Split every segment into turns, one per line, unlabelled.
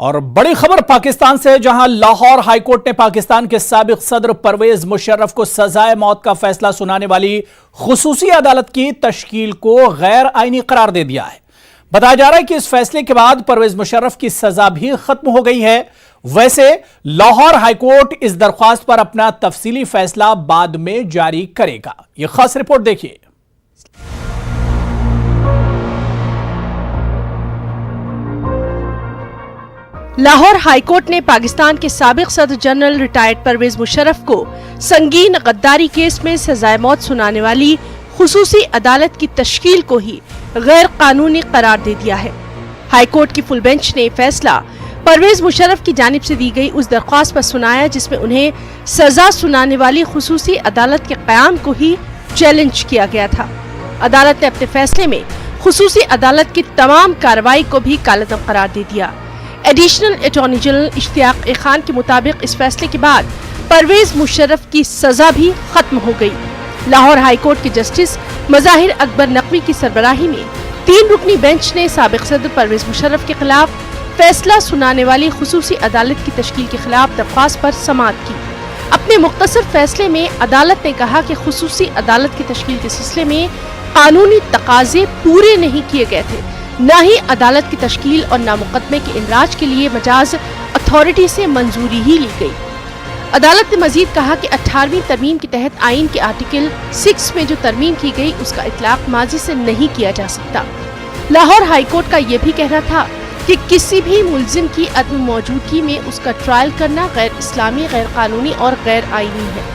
اور بڑی خبر پاکستان سے، جہاں لاہور ہائی کورٹ نے پاکستان کے سابق صدر پرویز مشرف کو سزائے موت کا فیصلہ سنانے والی خصوصی عدالت کی تشکیل کو غیر آئینی قرار دے دیا ہے۔ بتایا جا رہا ہے کہ اس فیصلے کے بعد پرویز مشرف کی سزا بھی ختم ہو گئی ہے۔ ویسے لاہور ہائی کورٹ اس درخواست پر اپنا تفصیلی فیصلہ بعد میں جاری کرے گا۔ یہ خاص رپورٹ دیکھیے۔
لاہور ہائی کورٹ نے پاکستان کے سابق صدر جنرل ریٹائرڈ پرویز مشرف کو سنگین غداری کیس میں سزائے موت سنانے والی خصوصی عدالت کی تشکیل کو ہی غیر قانونی قرار دے دیا ہے۔ ہائی کورٹ کی فل بینچ نے فیصلہ پرویز مشرف کی جانب سے دی گئی اس درخواست پر سنایا جس میں انہیں سزا سنانے والی خصوصی عدالت کے قیام کو ہی چیلنج کیا گیا تھا۔ عدالت نے اپنے فیصلے میں خصوصی عدالت کی تمام کارروائی کو بھی کالعدم قرار دے دیا۔ ایڈیشنل اٹارنی جنرل اشتیاق خان کے مطابق اس فیصلے کے بعد پرویز مشرف کی سزا بھی ختم ہو گئی۔ لاہور ہائی کورٹ کے جسٹس مظاہر اکبر نقوی کی سربراہی میں 3 رکنی بینچ نے سابق صدر پرویز مشرف کے خلاف فیصلہ سنانے والی خصوصی عدالت کی تشکیل کے خلاف درخواست پر سماعت کی۔ اپنے مختصر فیصلے میں عدالت نے کہا کہ خصوصی عدالت کی تشکیل کے سلسلے میں قانونی تقاضے پورے نہیں کیے گئے تھے، نہ ہی عدالت کی تشکیل اور نہ مقدمے کے اندراج کے لیے مجاز اتھارٹی سے منظوری ہی لی گئی۔ عدالت نے مزید کہا کہ 18ویں ترمیم کے تحت آئین کے آرٹیکل 6 میں جو ترمیم کی گئی اس کا اطلاق ماضی سے نہیں کیا جا سکتا۔ لاہور ہائی کورٹ کا یہ بھی کہنا تھا کہ کسی بھی ملزم کی عدم موجودگی میں اس کا ٹرائل کرنا غیر اسلامی، غیر قانونی اور غیر آئینی ہے۔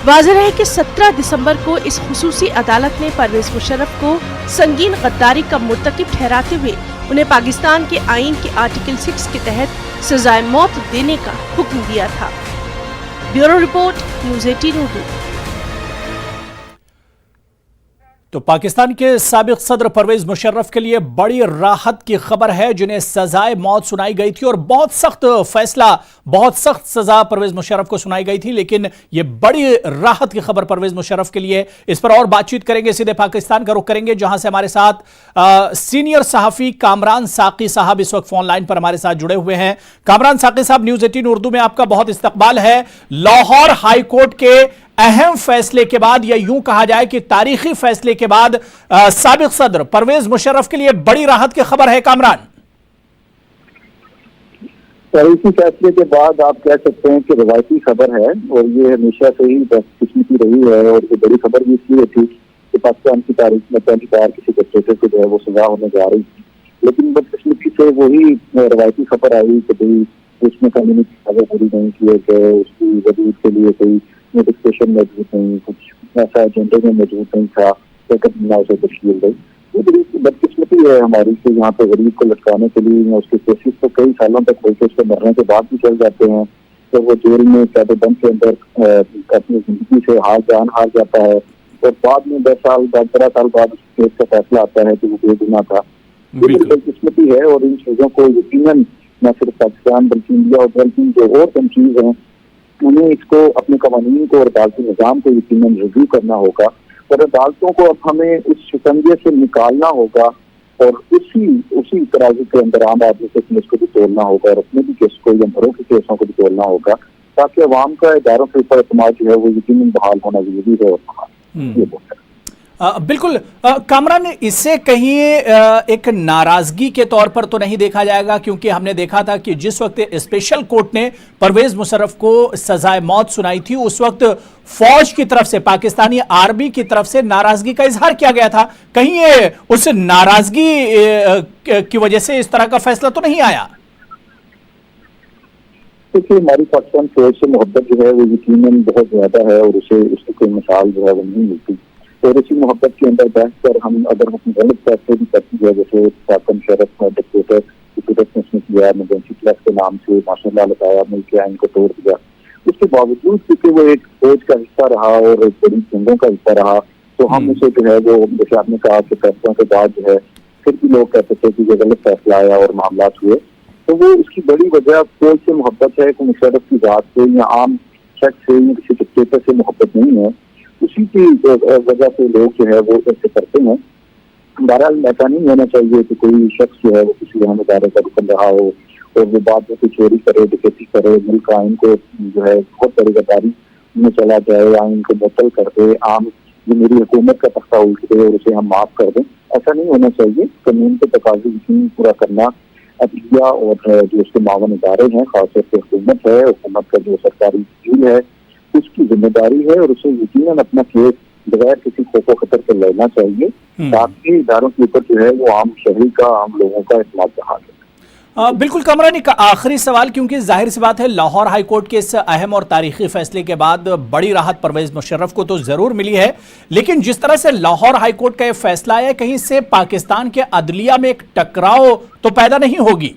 واضح ہے کہ 17 دسمبر کو اس خصوصی عدالت نے پرویز مشرف کو سنگین غداری کا مرتکب ٹھہراتے ہوئے انہیں پاکستان کے آئین کے آرٹیکل 6 کے تحت سزائے موت دینے کا حکم دیا تھا۔ Bureau report, news 18 Urdu.
تو پاکستان کے سابق صدر پرویز مشرف کے لیے بڑی راحت کی خبر ہے، جنہیں سزائے موت سنائی گئی تھی اور بہت سخت فیصلہ، بہت سخت سزا پرویز مشرف کو سنائی گئی تھی، لیکن یہ بڑی راحت کی خبر پرویز مشرف کے لیے۔ اس پر اور بات چیت کریں گے، سیدھے پاکستان کا رخ کریں گے، جہاں سے ہمارے ساتھ سینئر صحافی کامران ساقی صاحب اس وقت فون لائن پر ہمارے ساتھ جڑے ہوئے ہیں۔ کامران ساقی صاحب، نیوز 18 اردو میں آپ کا بہت استقبال ہے۔ لاہور ہائی کورٹ کے اہم فیصلے کے بعد، یا یوں کہا جائے کہ تاریخی فیصلے کے بعد، سابق صدر پرویز مشرف کے لیے بڑی راحت کی خبر ہے۔ کامران،
تاریخی فیصلے کے بعد آپ کہہ سکتے ہیں کہ روایتی خبر ہے، اور یہ ہمیشہ سے ہی بدقسمتی رہی ہے، اور یہ بڑی خبر بھی اس لیے تھی کہ پاکستان کی تاریخ میں پہلی بار کسی ڈکٹیٹر کو جو ہے وہ سزا ہونے جا رہی تھی، لیکن بدقسمتی سے وہی روایتی خبر آئی کہ بھائی اس میں قانونی سزا پوری نہیں کی ہے، کہ اس کی وجود کے لیے کوئی نوٹیفکیشن موجود نہیں، کچھ ایسا ایجنڈے میں موجود نہیں تھا، اسے تشکیل گئی۔ یہ بڑی بدقسمتی ہے ہماری کہ یہاں پہ غریب کو لٹکانے کے لیے اس کے کیسز تو کئی سالوں تک ہوتے، اس کے مرنے کے بعد بھی چل جاتے ہیں، تو وہ جیل میں قید بند کے اندر اپنی زندگی سے جان ہار جاتا ہے، اور بعد میں 10 سال بعد 15 سال بعد اس کیس کا فیصلہ آتا ہے کہ وہ بے گناہ تھا۔ یہ بڑی بدقسمتی ہے، اور ان چیزوں کو یقیناً نہ صرف پاکستان بلکہ انڈیا اور بلکہ جو اور تنظیمیں ہیں انہیں اس کو اپنے قوانین کو اور عدالتی نظام کو یقیناً ریویو کرنا ہوگا، اور عدالتوں کو اب ہمیں اس شکنجے سے نکالنا ہوگا، اور اسی ترازو کے اندر عام آدمی کے کیس کو بھی توڑنا ہوگا، اور اپنے بھی کیس کو یا بڑوں کے کیسوں کو بھی توڑنا ہوگا، تاکہ عوام کا اداروں کے اوپر اعتماد جو ہے وہ یقیناً بحال ہونا ضروری ہے۔ اور یہ
بالکل کامران، اس سے کہیں ایک ناراضگی کے طور پر تو نہیں دیکھا جائے گا، کیونکہ ہم نے دیکھا تھا کہ جس وقت اسپیشل کورٹ نے پرویز مشرف کو سزائے موت سنائی تھی، اس وقت فوج کی طرف سے، پاکستانی آرمی کی طرف سے ناراضگی کا اظہار کیا گیا تھا۔ کہیں یہ اس ناراضگی کی وجہ سے اس طرح کا فیصلہ تو نہیں آیا؟
کیونکہ ہماری پاکستان فوج سے محبت جو ہے وہ یقیناً بہت زیادہ ہے، اور اسے اس کی کوئی مثال جو ہے وہ نہیں ملتی، اور اسی محبت کے اندر بیٹھ کر ہم اگر غلط فیصلے بھی کرتی ہے، جیسے پاک مشرف ڈکٹیٹر کی صورت میں اس نے کیا، ایمرجنسی پلس کے نام سے ماشاء اللہ لگایا، ملک کے آئین کو توڑ دیا، اس کے باوجود کیونکہ وہ ایک فوج کا حصہ رہا اور ایک بڑی جنگوں کا حصہ رہا، تو ہم اسے جو ہے وہ جیسے آپ نے کہا کہ فیصلوں کے بعد جو ہے پھر بھی لوگ کہتے تھے کہ یہ غلط فیصلہ آیا اور معاملات ہوئے، تو وہ اس کی بڑی وجہ فوج سے محبت ہے کہ مشرف کی ذات سے یا عام شخص سے یا کسی ڈکٹیٹر سے محبت نہیں ہے، اسی کی وجہ سے لوگ جو ہے وہ ایسے کرتے ہیں۔ بہرحال ایسا نہیں ہونا چاہیے کہ کوئی شخص جو ہے وہ کسی اہم ادارے کا رکن رہا ہو اور وہ بعد میں کوئی چوری کرے, ڈکیتی کرے, ملک آئین کو جو ہے بہت بڑی غداری میں چلا جائے, آئین کو معطل کر دے, عام یہ میری حکومت کا تختہ الٹ دے اور اسے ہم معاف کر دیں, ایسا نہیں ہونا چاہیے. قانون کے تقاضے یقینی پورا کرنا عدلیہ اور جو اس کے معاون ادارے ہیں, خاص طور پہ حکومت ہے, حکومت کا جو سرکاری وکیل ہے, اس کی ذمہ داری ہے, اور اسے یقیناً اپنا کیس بغیر کسی خوف و خطر سے لڑنا چاہیے تاکہ اداروں کے اوپر جو ہے وہ عام شہری کا, عام لوگوں کا اعتماد بحال ہو.
بالکل کامران, ایک آخری سوال, کیونکہ ظاہر سی بات ہے لاہور ہائی کورٹ کے اس اہم اور تاریخی فیصلے کے بعد بڑی راحت پرویز مشرف کو تو ضرور ملی ہے, لیکن جس طرح سے لاہور ہائی کورٹ کا یہ فیصلہ ہے, کہیں سے پاکستان کے عدلیہ میں ایک ٹکراؤ تو پیدا نہیں ہوگی؟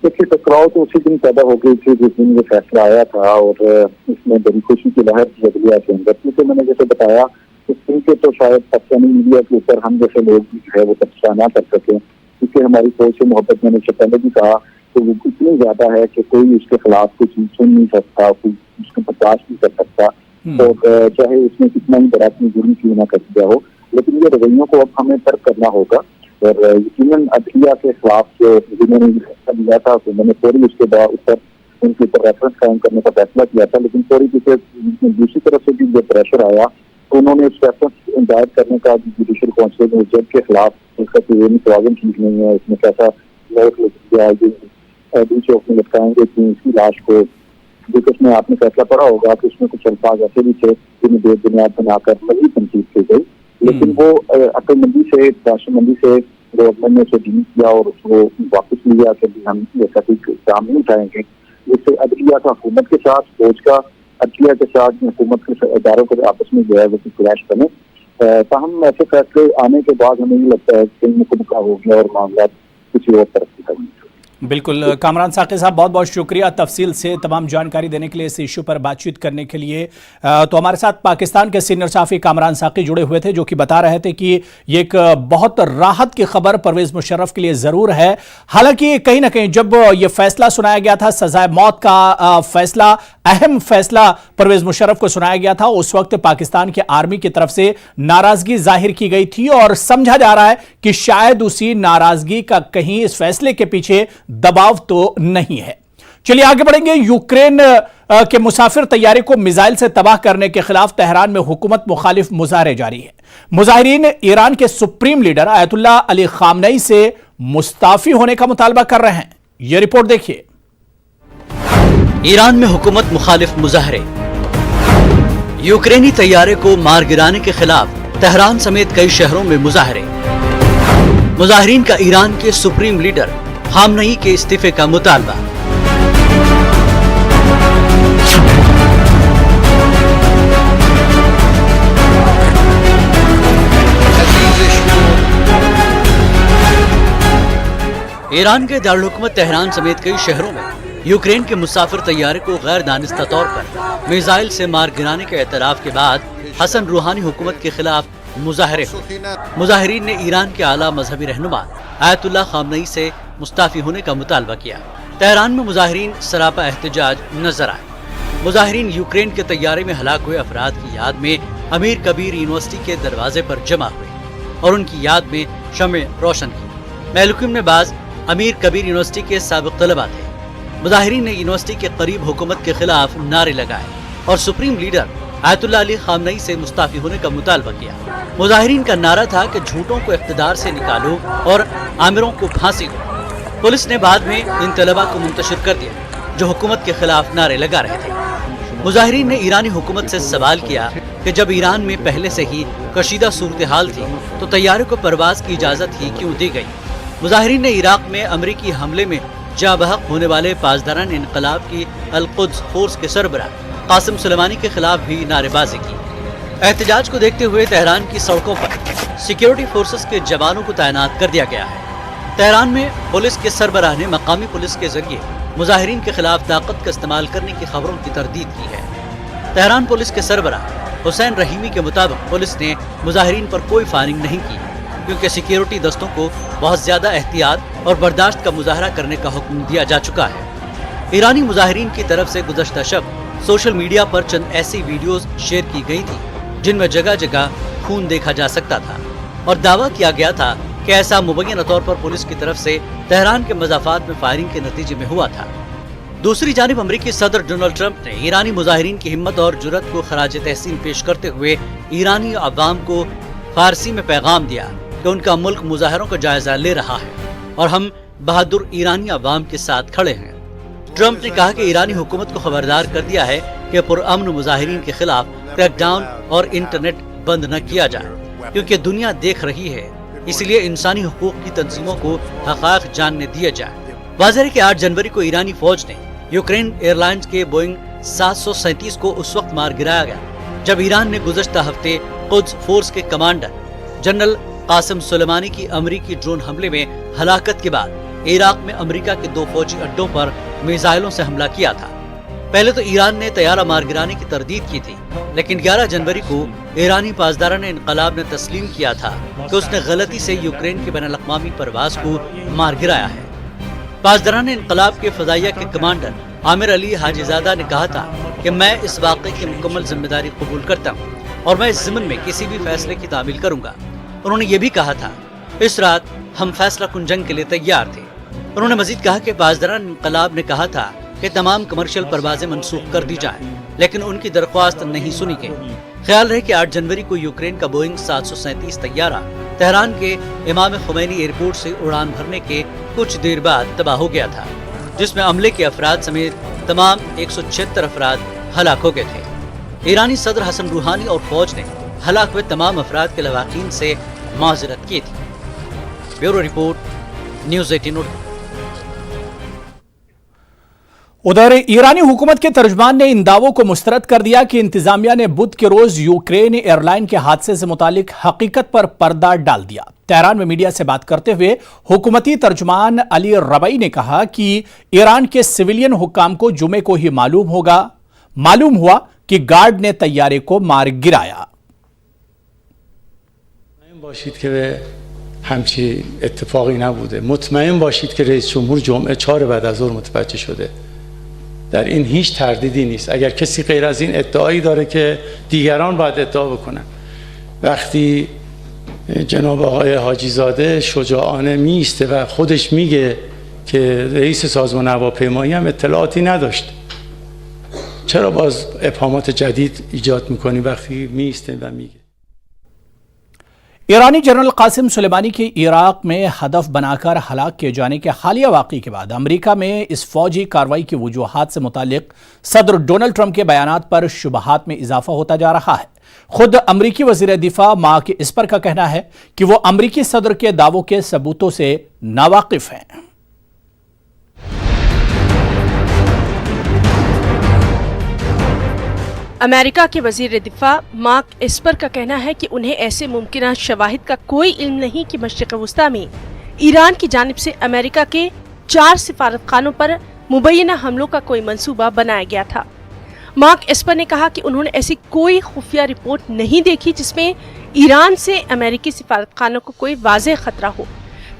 دیکھیے, ٹکراؤ تو اسی دن پیدا ہو گئی تھی جس دن یہ فیصلہ آیا تھا, اور اس میں بڑی خوشی کی لہر تھی عدلیہ کے اندر, کیونکہ میں نے جیسے بتایا اس دن کے تو شاید پاکستانی میڈیا کے اوپر ہم جیسے لوگ بھی جو ہے وہ تبصرہ نہ کر سکیں, کیونکہ ہماری فوج سے محبت, میں نے اس سے پہلے بھی کہا, تو وہ اتنی زیادہ ہے کہ کوئی اس کے خلاف کوئی چیز سن نہیں سکتا, کوئی اس کو برداشت نہیں کر سکتا, تو چاہے اس میں کتنا ہی بڑا اپنی جرم کیوں نہ کر دیا ہو. لیکن یہ رویوں کو اب ہمیں ترک کرنا ہوگا, اور یقیناً عدلیہ کے خلاف جو جنہوں نے فیصلہ لیا تھا تو میں نے فوری اس کے بعد ان کے اوپر ریفرنس قائم کرنے کا فیصلہ کیا تھا, لیکن فوری دوسری طرف سے بھی جو پریشر آیا تو انہوں نے اس ریفرنس ہدایت کرنے کا جوڈیشل کونسل میں جج کے خلاف توازن ٹھیک نہیں ہے, اس میں کیسا لوٹ لگ گیا, ڈی چوک میں لٹکائیں گے کہ اس کی لاش کو, جو اس میں آپ نے فیصلہ پڑھا ہوگا کہ اس میں کچھ الفاظ ایسے بھی تھے جنہیں بے بنیاد بنا کر مزید تنقید کی گئی, لیکن وہ عقل مندی سے, راشن مندی سے گورنمنٹ نے اسے ڈیل کیا اور اس کو واپس لیا کہ ہم ایسا کوئی کام نہیں اٹھائیں گے, جس سے عدلیہ کا حکومت کے ساتھ, فوج کا عدلیہ کے ساتھ, حکومت کے اداروں کے آپس میں جو ہے وہ کلیش بنے. تاہم ایسے فیصلے آنے کے بعد ہمیں یہ لگتا ہے کہ مکمل ہو گیا اور معاملات کسی اور طرف کی طرف.
بالکل کامران ساقی صاحب, بہت بہت شکریہ تفصیل سے تمام جانکاری دینے کے لیے, اس ایشو پر بات چیت کرنے کے لیے. تو ہمارے ساتھ پاکستان کے سینئر صحافی کامران ساقی جڑے ہوئے تھے, جو کہ بتا رہے تھے کہ یہ ایک بہت راحت کی خبر پرویز مشرف کے لیے ضرور ہے. حالانکہ کہیں نہ کہیں جب یہ فیصلہ سنایا گیا تھا, سزائے موت کا فیصلہ, اہم فیصلہ پرویز مشرف کو سنایا گیا تھا, اس وقت پاکستان کے آرمی کی طرف سے ناراضگی ظاہر کی گئی تھی, اور سمجھا جا رہا ہے کہ شاید اسی ناراضگی کا کہیں اس فیصلے کے پیچھے دباؤ تو نہیں ہے. چلیے آگے بڑھیں گے. یوکرین کے مسافر طیارے کو میزائل سے تباہ کرنے کے خلاف تہران میں حکومت مخالف مظاہرے جاری ہیں. مظاہرین ایران کے سپریم لیڈر آیت اللہ علی خامنئی سے مستعفی ہونے کا مطالبہ کر رہے ہیں. یہ رپورٹ دیکھیے.
ایران میں حکومت مخالف مظاہرے. یوکرینی طیارے کو مار گرانے کے خلاف تہران سمیت کئی شہروں میں مظاہرے. مظاہرین کا ایران کے سپریم لیڈر خامنئی کے استعفے کا مطالبہ. ایران کے دارالحکومت تہران سمیت کئی شہروں میں یوکرین کے مسافر طیارے کو غیر دانستہ طور پر میزائل سے مار گرانے کے اعتراف کے بعد حسن روحانی حکومت کے خلاف مظاہرے ہوئے. مظاہرین نے ایران کے اعلیٰ مذہبی رہنما آیت اللہ خامنئی سے مستعفی ہونے کا مطالبہ کیا. تہران میں مظاہرین سراپا احتجاج نظر آئے. مظاہرین یوکرین کے طیارے میں ہلاک ہوئے افراد کی یاد میں امیر کبیر یونیورسٹی کے دروازے پر جمع ہوئے اور ان کی یاد میں شمع روشن کی. مہلوکین میں بعض امیر کبیر یونیورسٹی کے سابق طلباء تھے. مظاہرین نے یونیورسٹی کے قریب حکومت کے خلاف نعرے لگائے اور سپریم لیڈر آیت اللہ علی خامنئی سے مستعفی ہونے کا مطالبہ کیا. مظاہرین کا نعرہ تھا کہ جھوٹوں کو اقتدار سے نکالو اور آمروں کو پھانسی دو. پولیس نے بعد میں ان طلباء کو منتشر کر دیا جو حکومت کے خلاف نعرے لگا رہے تھے. مظاہرین نے ایرانی حکومت سے سوال کیا کہ جب ایران میں پہلے سے ہی کشیدہ صورتحال تھی تو طیارے کو پرواز کی اجازت ہی کیوں دی گئی. مظاہرین نے عراق میں امریکی حملے میں جاں بحق ہونے والے پاسداران انقلاب کی القدس فورس کے سربراہ قاسم سلیمانی کے خلاف بھی نعرے بازی کی. احتجاج کو دیکھتے ہوئے تہران کی سڑکوں پر سیکیورٹی فورسز کے جوانوں کو تعینات کر دیا گیا ہے. تہران میں پولیس کے سربراہ نے مقامی پولیس کے ذریعے مظاہرین کے خلاف طاقت کا استعمال کرنے کی خبروں کی تردید کی ہے. تہران پولیس کے سربراہ حسین رحیمی کے مطابق پولیس نے مظاہرین پر کوئی فائرنگ نہیں کی کیونکہ سیکیورٹی دستوں کو بہت زیادہ احتیاط اور برداشت کا مظاہرہ کرنے کا حکم دیا جا چکا ہے. ایرانی مظاہرین کی طرف سے گزشتہ شب سوشل میڈیا پر چند ایسی ویڈیوز شیئر کی گئی تھی جن میں جگہ جگہ خون دیکھا جا سکتا تھا اور دعویٰ کیا گیا تھا کہ ایسا مبینہ طور پر پولیس کی طرف سے تہران کے مضافات میں فائرنگ کے نتیجے میں ہوا تھا۔ دوسری جانب امریکی صدر ڈونلڈ ٹرمپ نے ایرانی مظاہرین کی ہمت اور جرأت کو خراج تحسین پیش کرتے ہوئے ایرانی عوام کو فارسی میں پیغام دیا کہ ان کا ملک مظاہروں کا جائزہ لے رہا ہے اور ہم بہادر ایرانی عوام کے ساتھ کھڑے ہیں۔ ٹرمپ نے کہا کہ ایرانی حکومت کو خبردار کر دیا ہے کہ پرامن مظاہرین کے خلاف کریک ڈاؤن اور انٹرنیٹ بند نہ کیا جائے، کیونکہ دنیا دیکھ رہی ہے، اس لیے انسانی حقوق کی تنظیموں کو حقائق جاننے دیا جائے۔ واضح ہے کہ 8 جنوری کو ایرانی فوج نے یوکرین ایئر لائنز کے بوئنگ 737 کو اس وقت مار گرایا گیا جب ایران نے گزشتہ ہفتے قدس فورس کے کمانڈر جنرل قاسم سلیمانی کی امریکی ڈرون حملے میں ہلاکت کے بعد عراق میں امریکہ کے 2 فوجی اڈوں پر میزائلوں سے حملہ کیا تھا۔ پہلے تو ایران نے طیارہ مار گرانے کی تردید کی تھی، لیکن 11 جنوری کو ایرانی پاسداران انقلاب نے تسلیم کیا تھا کہ اس نے غلطی سے یوکرین کی بین الاقوامی پرواز کو مار گرایا ہے۔ پاسداران انقلاب کے فضائیہ کے کمانڈر عامر علی حاجی زادہ نے کہا تھا کہ میں اس واقعے کی مکمل ذمہ داری قبول کرتا ہوں اور میں اس ضمن میں کسی بھی فیصلے کی تعمیل کروں گا۔ انہوں نے یہ بھی کہا تھا اس رات ہم فیصلہ کن جنگ کے لیے تیار تھے۔ انہوں نے مزید کہا کہ پاسداران انقلاب نے کہا تھا کہ تمام کمرشل پروازیں منسوخ کر دی جائیں، لیکن ان کی درخواست نہیں سنی گئی۔ خیال رہے کہ 8 جنوری کو یوکرین کا بوئنگ 737 طیارہ تہران کے امام خمینی ایئرپورٹ سے اڑان بھرنے کے کچھ دیر بعد تباہ ہو گیا تھا، جس میں عملے کے افراد سمیت تمام 176 افراد ہلاک ہو گئے تھے۔ ایرانی صدر حسن روحانی اور فوج نے ہلاک ہوئے تمام افراد کے لواحقین سے معذرت کی تھی۔ Bureau report, news 18 Urdu.
ادھر ایرانی حکومت کے ترجمان نے ان دعووں کو مسترد کر دیا کہ انتظامیہ نے بدھ کے روز یوکرین ایئر لائن کے حادثے سے متعلق حقیقت پر پردہ ڈال دیا۔ تہران میں میڈیا سے بات کرتے ہوئے حکومتی ترجمان علی ربعی نے کہا کہ ایران کے سویلین حکام کو جمعے کو ہی معلوم ہوا کہ گارڈ نے طیارے کو مار گرایا۔
باشید که همچی اتفاقی نبوده. مطمئن باشید که رئیس جمهور جمعه 4 بعد از ظهر متوجه شده. در این هیچ تردیدی نیست. اگر کسی غیر از این ادعایی داره که دیگران باید ادعا بکنن. وقتی جناب آقای حاجی زاده شجاعانه میسته و خودش میگه که رئیس سازمان هواپیمایی هم اطلاعاتی نداشت، چرا باز ابهامات جدید ایجاد میکنی وقتی میسته و میگه؟
ایرانی جنرل قاسم سلیمانی کے عراق میں ہدف بنا کر ہلاک کیے جانے کے حالیہ واقعے کے بعد امریکہ میں اس فوجی کارروائی کی وجوہات سے متعلق صدر ڈونلڈ ٹرمپ کے بیانات پر شبہات میں اضافہ ہوتا جا رہا ہے۔ خود امریکی وزیر دفاع مارک اسپر کا کہنا ہے کہ وہ امریکی صدر کے دعووں کے ثبوتوں سے ناواقف ہیں۔
امریکہ کے وزیر دفاع مارک اسپر کا کہنا ہے کہ انہیں ایسے ممکنہ شواہد کا کوئی علم نہیں کہ مشرق وسطی میں ایران کی جانب سے امریکہ کے 4 سفارت خانوں پر مبینہ حملوں کا کوئی منصوبہ بنایا گیا تھا۔ مارک اسپر نے کہا کہ انہوں نے ایسی کوئی خفیہ رپورٹ نہیں دیکھی جس میں ایران سے امریکی سفارت خانوں کو کوئی واضح خطرہ ہو۔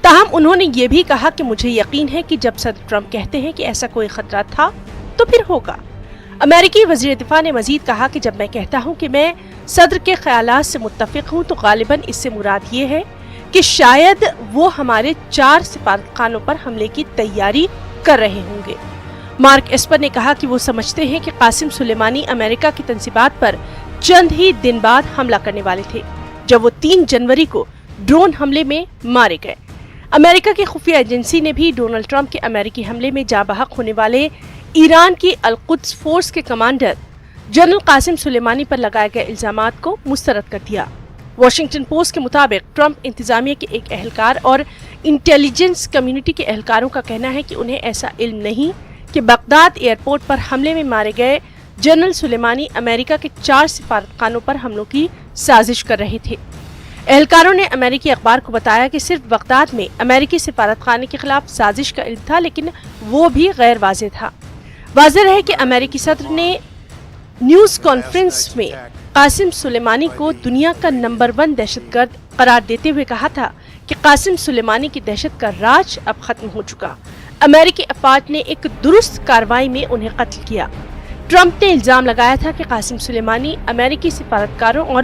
تاہم انہوں نے یہ بھی کہا کہ مجھے یقین ہے کہ جب صدر ٹرمپ کہتے ہیں کہ ایسا کوئی خطرہ تھا تو پھر ہوگا۔ امریکی وزیر دفاع نے مزید کہا کہ جب میں کہتا ہوں کہ میں صدر کے خیالات سے متفق ہوں تو غالباً اس سے مراد یہ ہے کہ شاید وہ ہمارے 4 سفارت خانوں پر حملے کی تیاری کر رہے ہوں گے۔ مارک اسپر نے کہا کہ وہ سمجھتے ہیں کہ قاسم سلیمانی امریکہ کی تنصیبات پر چند ہی دن بعد حملہ کرنے والے تھے جب وہ 3 جنوری کو ڈرون حملے میں مارے گئے۔ امریکہ کی خفیہ ایجنسی نے بھی ڈونلڈ ٹرمپ کے امریکی حملے میں جاں بحق ہونے والے ایران کی القدس فورس کے کمانڈر جنرل قاسم سلیمانی پر لگائے گئے الزامات کو مسترد کر دیا۔ واشنگٹن پوسٹ کے مطابق ٹرمپ انتظامیہ کے ایک اہلکار اور انٹیلیجنس کمیونٹی کے اہلکاروں کا کہنا ہے کہ انہیں ایسا علم نہیں کہ بغداد ایئرپورٹ پر حملے میں مارے گئے جنرل سلیمانی امریکہ کے 4 سفارت خانوں پر حملوں کی سازش کر رہے تھے۔ اہلکاروں نے امریکی اخبار کو بتایا کہ صرف بغداد میں امریکی سفارت خانے کے خلاف سازش کا علم تھا، لیکن وہ بھی غیر واضح تھا۔ واضح رہے کہ امریکی صدر نے نیوز کانفرنس میں قاسم سلیمانی کو دنیا کا نمبر 1 دہشت گرد قرار دیتے ہوئے کہا تھا کہ قاسم سلیمانی کی دہشت کا راج اب ختم ہو چکا۔ امریکی افواج نے ایک درست کارروائی میں انہیں قتل کیا۔ ٹرمپ نے الزام لگایا تھا کہ قاسم سلیمانی امریکی سفارتکاروں اور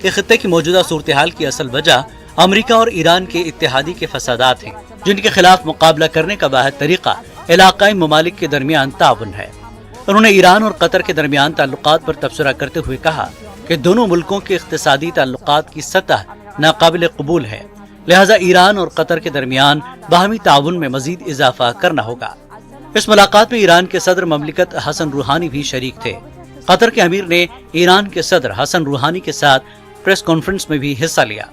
کہ خطے کی موجودہ صورتحال کی اصل وجہ امریکہ اور ایران کے اتحادی کے فسادات ہیں، جن کے خلاف مقابلہ کرنے کا واحد طریقہ علاقائی ممالک کے درمیان تعاون ہے۔ انہوں نے ایران اور قطر کے درمیان تعلقات پر تبصرہ کرتے ہوئے کہا کہ دونوں ملکوں کے اقتصادی تعلقات کی سطح ناقابل قبول ہے، لہذا ایران اور قطر کے درمیان باہمی تعاون میں مزید اضافہ کرنا ہوگا۔ اس ملاقات میں ایران کے صدر مملکت حسن روحانی بھی شریک تھے۔ قطر کے امیر نے ایران کے صدر حسن روحانی کے ساتھ پریس کانفرنس میں بھی حصہ لیا۔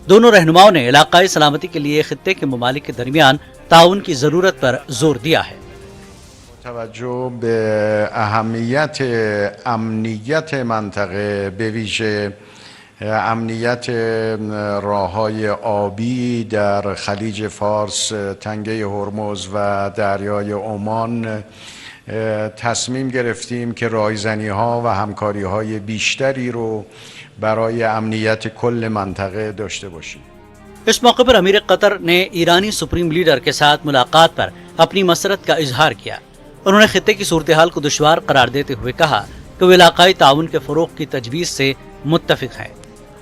دونوں رہنماؤں نے علاقائی سلامتی کے لیے خطے کے ممالک کے درمیان تعاون کی ضرورت پر زور دیا ہے۔
توجه به اهمیت امنیت منطقه به ویژه امنیت راههای آبی در خلیج فارس، تنگه هرمز و دریای عمان تصمیم گرفتیم که رایزنی‌ها و همکاری‌های بیشتری رو برای امنیت کل منطقه داشته باشیم۔
اس موقع پر امیر قطر نے ایرانی سپریم لیڈر کے ساتھ ملاقات پر اپنی مسرت کا اظہار کیا۔ انہوں نے خطے کی صورتحال کو دشوار قرار دیتے ہوئے کہا کہ وہ علاقائی تعاون کے فروغ کی تجویز سے متفق ہیں۔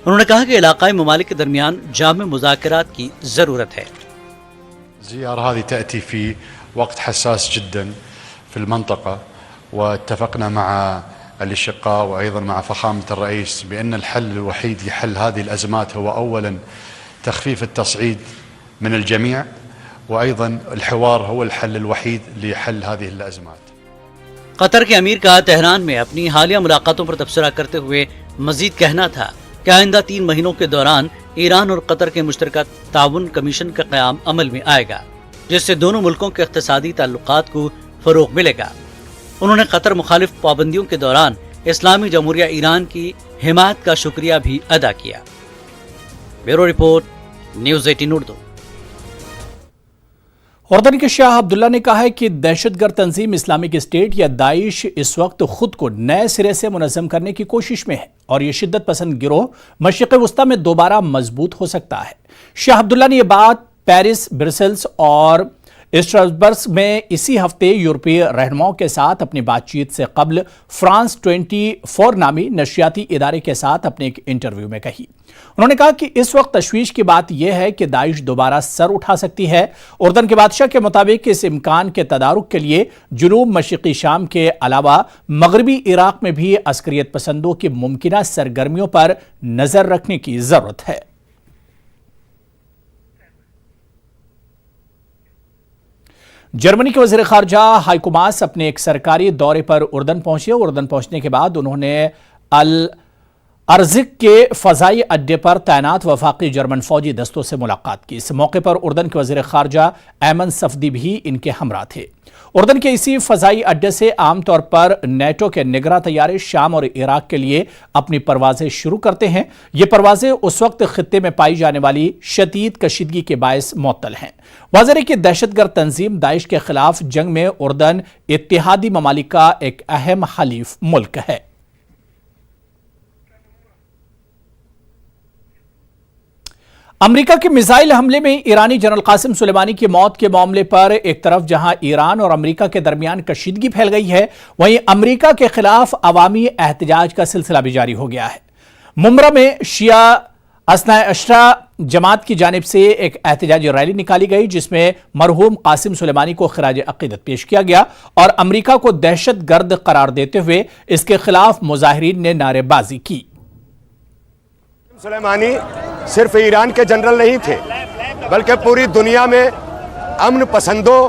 انہوں نے کہا کہ علاقائی ممالک کے درمیان جامع مذاکرات کی ضرورت ہے۔
الزيارة هذه تأتي في وقت حساس جدا في المنطقة، واتفقنا مع الأشقاء وأيضا مع فخامة الرئيس بأن الحل الوحيد لحل هذه الأزمات هو أولا تخفيف التصعيد من الجميع، وأيضا الحوار هو الحل الوحيد لحل هذه الأزمات۔
قطر کے امیر کا تہران میں اپنی حالیہ ملاقاتوں پر تبصرہ کرتے ہوئے مزید کہنا تھا کہ آئندہ 3 مہینوں کے دوران ایران اور قطر کے مشترکہ تعاون کمیشن کا قیام عمل میں آئے گا، جس سے دونوں ملکوں کے اقتصادی تعلقات کو فروغ ملے گا۔ انہوں نے قطر مخالف پابندیوں کے دوران اسلامی جمہوریہ ایران کی حمایت کا شکریہ بھی ادا کیا۔ Bureau report, news 18 Urdu.
اردن کے شاہ عبداللہ نے کہا ہے کہ دہشت گرد تنظیم اسلامک اسٹیٹ یا داعش اس وقت خود کو نئے سرے سے منظم کرنے کی کوشش میں ہے اور یہ شدت پسند گروہ مشرق وسطی میں دوبارہ مضبوط ہو سکتا ہے۔ شاہ عبداللہ نے یہ بات پیرس، برسلز اور اسٹراسبرگ میں اسی ہفتے یورپی رہنماؤں کے ساتھ اپنی بات چیت سے قبل فرانس 24 نامی نشریاتی ادارے کے ساتھ اپنے ایک انٹرویو میں کہی۔ انہوں نے کہا کہ اس وقت تشویش کی بات یہ ہے کہ داعش دوبارہ سر اٹھا سکتی ہے۔ اردن کے بادشاہ کے مطابق اس امکان کے تدارک کے لیے جنوب مشرقی شام کے علاوہ مغربی عراق میں بھی عسکریت پسندوں کی ممکنہ سرگرمیوں پر نظر رکھنے کی ضرورت ہے۔ جرمنی کے وزیر خارجہ ہائیکو ماس اپنے ایک سرکاری دورے پر اردن پہنچے۔ اردن پہنچنے کے بعد انہوں نے ارزک کے فضائی اڈے پر تعینات وفاقی جرمن فوجی دستوں سے ملاقات کی۔ اس موقع پر اردن کے وزیر خارجہ ایمن صفدی بھی ان کے ہمراہ تھے۔ اردن کے اسی فضائی اڈے سے عام طور پر نیٹو کے نگراں طیارے شام اور عراق کے لیے اپنی پروازیں شروع کرتے ہیں۔ یہ پروازیں اس وقت خطے میں پائی جانے والی شدید کشیدگی کے باعث معطل ہیں۔ واضح ہے کہ دہشت گرد تنظیم داعش کے خلاف جنگ میں اردن اتحادی ممالک کا ایک اہم حلیف ملک ہے۔ امریکہ کے میزائل حملے میں ایرانی جنرل قاسم سلیمانی کی موت کے معاملے پر ایک طرف جہاں ایران اور امریکہ کے درمیان کشیدگی پھیل گئی ہے، وہیں امریکہ کے خلاف عوامی احتجاج کا سلسلہ بھی جاری ہو گیا ہے۔ ممبرا میں شیعہ اثنا عشرہ جماعت کی جانب سے ایک احتجاجی ریلی نکالی گئی جس میں مرحوم قاسم سلیمانی کو خراج عقیدت پیش کیا گیا اور امریکہ کو دہشت گرد قرار دیتے ہوئے اس کے خلاف مظاہرین نے نعرے بازی کی۔
سلیمانی صرف ایران کے جنرل نہیں تھے بلکہ پوری دنیا میں امن پسندوں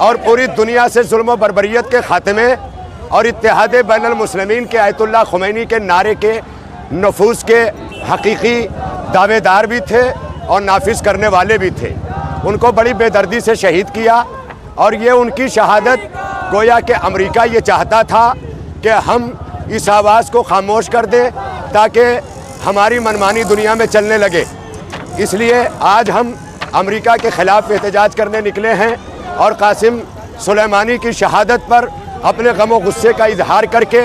اور پوری دنیا سے ظلم و بربریت کے خاتمے اور اتحاد بین المسلمین کے آیت اللہ خمینی کے نعرے کے نفوذ کے حقیقی دعوے دار بھی تھے اور نافذ کرنے والے بھی تھے۔ ان کو بڑی بے دردی سے شہید کیا اور یہ ان کی شہادت گویا کہ امریکہ یہ چاہتا تھا کہ ہم اس آواز کو خاموش کر دیں تاکہ ہماری منمانی دنیا میں چلنے لگے۔ اس لیے آج ہم امریکہ کے خلاف احتجاج کرنے نکلے ہیں اور قاسم سلیمانی کی شہادت پر اپنے غم و غصے کا اظہار کر کے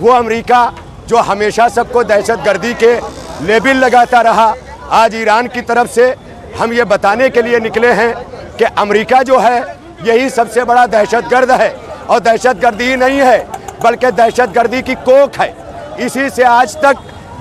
وہ امریکہ جو ہمیشہ سب کو دہشت گردی کے لیبل لگاتا رہا، آج ایران کی طرف سے ہم یہ بتانے کے لیے نکلے ہیں کہ امریکہ جو ہے یہی سب سے بڑا دہشت گرد ہے، اور دہشت گردی نہیں ہے بلکہ دہشت گردی کی کوکھ ہے۔ اسی سے آج تک